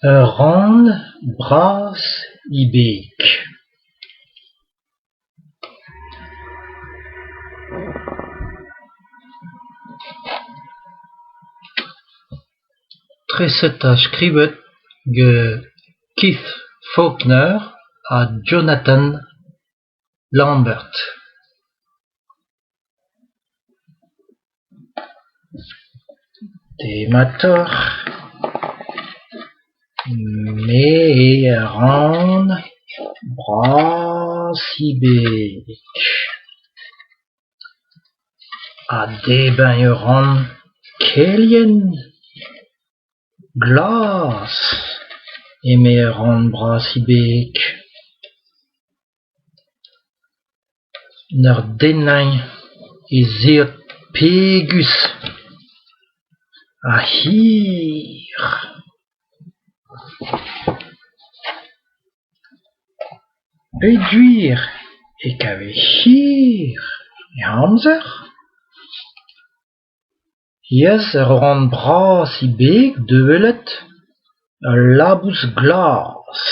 Ran bras ibek. Treset a skrivet ge Keith Faulkner a Jonathan Lambert. Dematoc'h me ran bras ibek. A deben ran kelien glas eme ran bras ibek. N'er dennañ ezet pegus a hir. Peduir e kave hir e amzer. Yez ran bras ibek develet ur labous glas.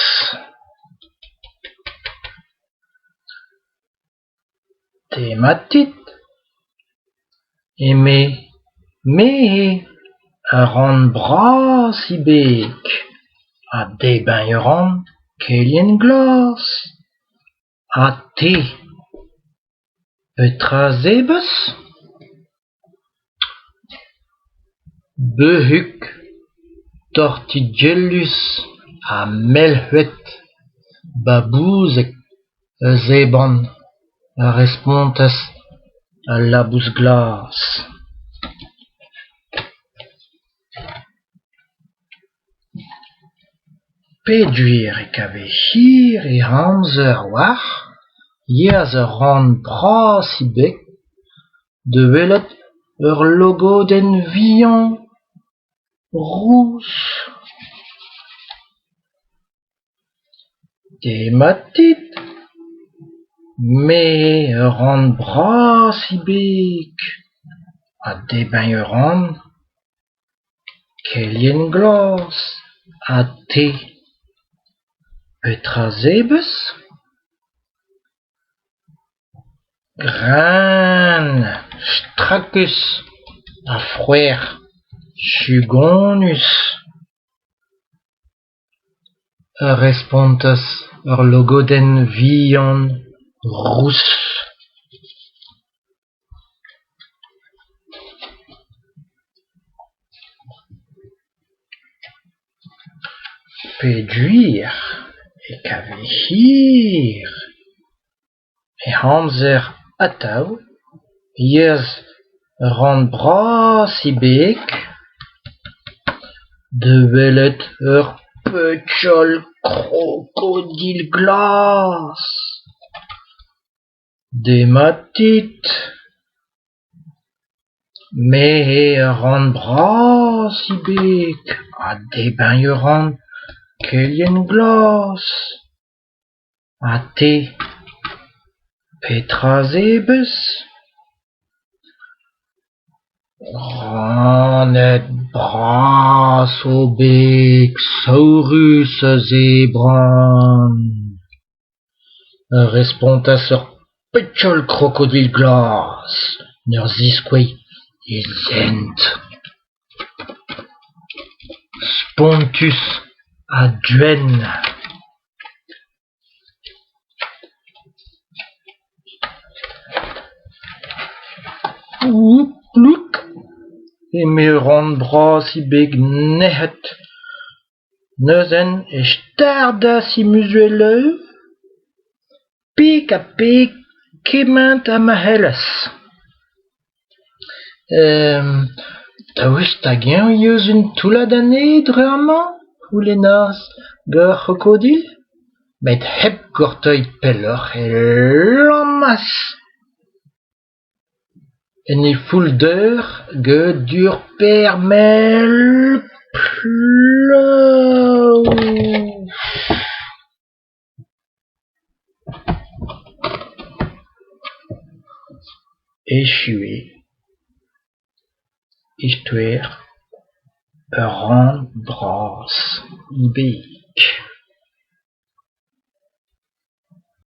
Tematit eme me ran bras ibek a deben ran kelien glas. Ha te, petra zebeus? Behuk tortigellus a melhuet babouzek zeban a respontas al labous glas. Peduir e kave hir e amzer war, yez ran bras ibek develet ur logodenn vihan rous. Tematit me ran bras ibek a deben ran kelien glas. Ha te, petra zebeus? Gran, strakus a frouer chugonus a respontas ur logodenn vihan rous. Peduir e kave hir e amzer atav, yez ran bras ibek develet ur pechol krokodil glas. Dematit me ran bras ibek a deben ran kelien glas. Ha te, petra zebeus? Ranet bras obek saurus zebran a respontas ur pechol krokodil glas n'ur ziskwez e zent. Spontus a duen. Louk eme ran bras ibek nec'het neuze e stardas e muzueleur pek a pek kement a mahellas. Daouist hag-eñ yeuz un toulad anez dreuamañ poulennas gant krokodil? Met hep gorteuil pelloc'h e lammas. En e foul d'eur get dur permel plaou. Echuez, istouer Rand Bras, IB.